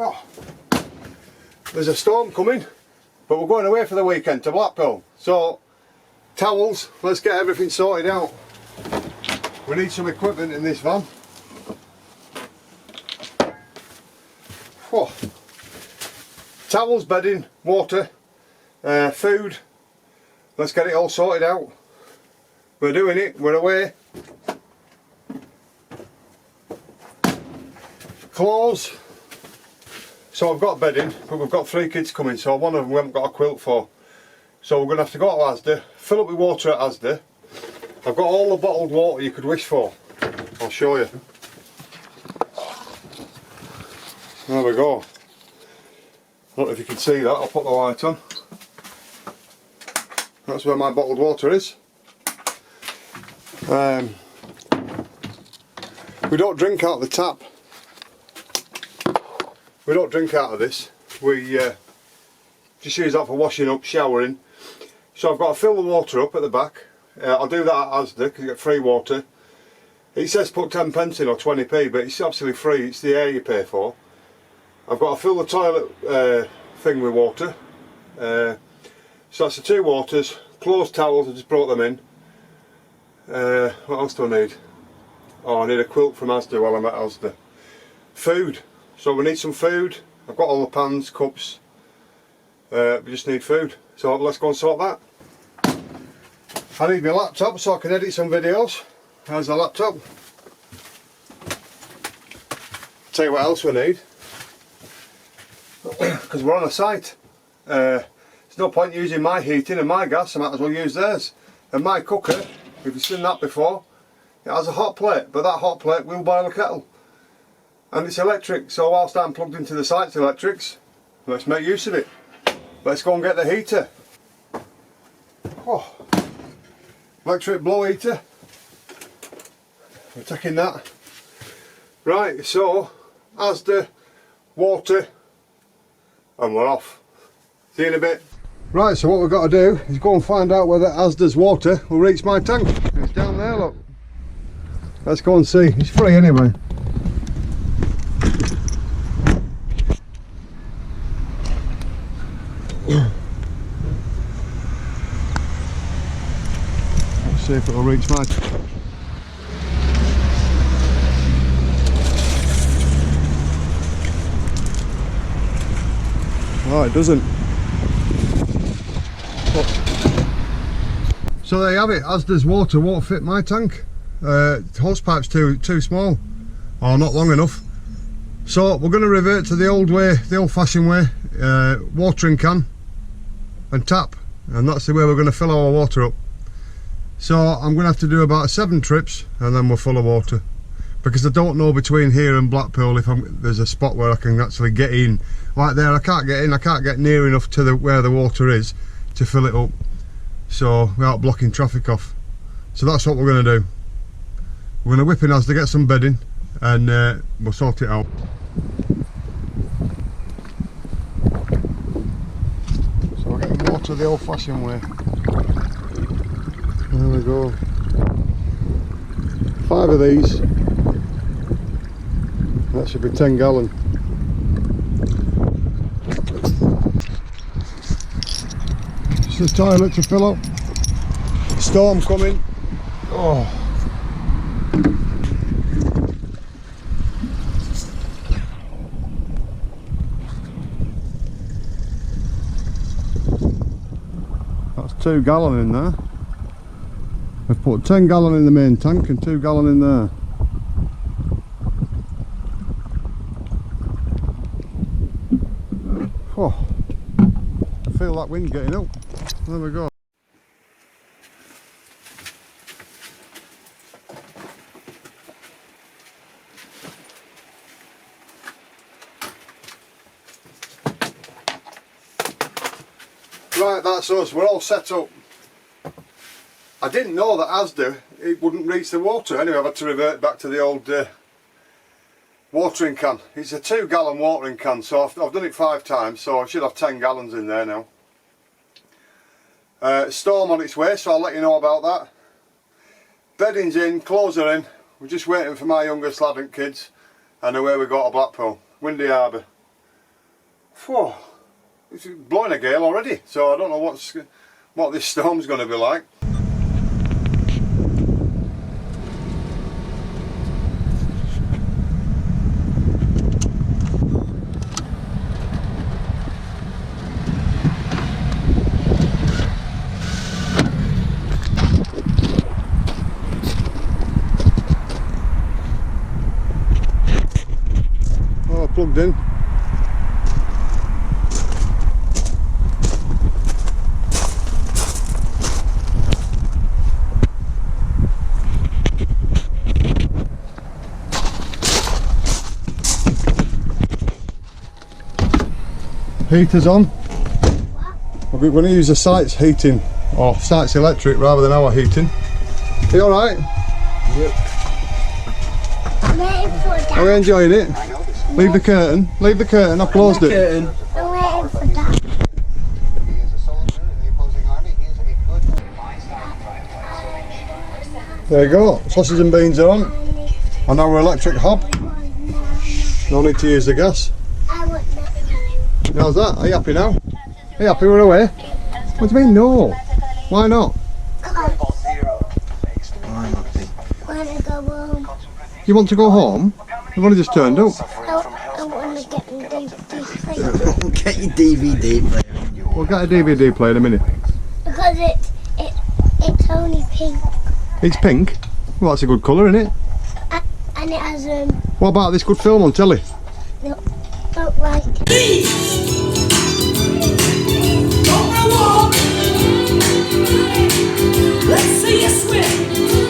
Oh, there's a storm coming, but we're going away for the weekend to Blackpool. So, towels, let's get everything sorted out. We need some equipment in this van. Oh. Towels, bedding, water, food. Let's get it all sorted out. We're doing it, we're away. Clothes. So I've got bedding, but we've got 3 kids coming, so one of them we haven't got a quilt for. So we're going to have to go to Asda, fill up with water at Asda. I've got all the bottled water you could wish for. I'll show you. There we go. I don't know if you can see that, I'll put the light on. That's where my bottled water is. We don't drink out of the tap. We don't drink out of this. We just use that for washing up, showering. So I've got to fill the water up at the back. I'll do that at Asda because you get free water. It says put 10p in or 20p, but it's absolutely free. It's the air you pay for. I've got to fill the toilet thing with water. So that's the 2 waters. Clothes, towels, I just brought them in. What else do I need? Oh, I need a quilt from Asda while I'm at Asda. Food. So we need some food. I've got all the pans, cups. We just need food. So let's go and sort that. I need my laptop so I can edit some videos. How's the laptop? Tell you what else we need. Because we're on a site. There's no point using my heating and my gas, I might as well use theirs. And my cooker, if you've seen that before, it has a hot plate, but that hot plate will boil a kettle. And it's electric, so whilst I'm plugged into the site's electrics, let's make use of it. Let's go and get the heater. Oh, electric blow heater. We're taking that. Right, so Asda, water, and we're off. See you in a bit. Right, so what we've got to do is go and find out whether Asda's water will reach my tank. It's down there, look. Let's go and see. It's free anyway. Let's see if it'll reach my tank. Oh, it doesn't. So there you have it. Asda's water won't fit my tank. Hose pipe's too small, or not long enough. So we're going to revert to the old way, the old-fashioned way. Watering can and tap, and that's the way we're going to fill our water up. So I'm going to have to do about 7 trips, and then we're full of water. Because I don't know between here and Blackpool if there's a spot where I can actually get in. Like there, I can't get in, I can't get near enough to where the water is to fill it up. So, without blocking traffic off. So that's what we're going to do. We're going to whip in Asda, get some bedding, and we'll sort it out. So we're getting water the old-fashioned way. There we go. 5 of these. That should be 10 gallon. Just the toilet to fill up. Storm coming. Oh. That's 2 gallon in there. I've put 10 gallon in the main tank and 2 gallon in there. Oh, I feel that wind getting up. There we go. Right, that's us, we're all set up. I didn't know that Asda, it wouldn't reach the water. Anyway, I've had to revert back to the old watering can. It's a 2 gallon watering can, so I've done it 5 times, so I should have 10 gallons in there now. Storm on its way, so I'll let you know about that. Bedding's in, clothes are in. We're just waiting for my youngest lad and kids, and away we go to Blackpool, Windy Harbour. Whew, it's blowing a gale already, so I don't know what this storm's going to be like. Oh, plugged in. Heater's on. We're going to use the site's heating, or site's electric rather than our heating. Are you alright? Yep. Are we enjoying it? Leave the curtain. Leave the curtain. I've closed it. I'm waiting for that. There you go. Sausage and beans are on. And our electric hob. No need to use the gas. How's that? Are you happy now? Are you happy we're away? What do you mean no? Why not? You want to go home? You've only just turned up. I want to get my DVD player. Get your DVD player. We'll get a DVD player in a minute. Because it's only pink. It's pink? Well, that's a good colour, isn't it? And it has What about this good film on telly? no, don't like it. Let's see you swim.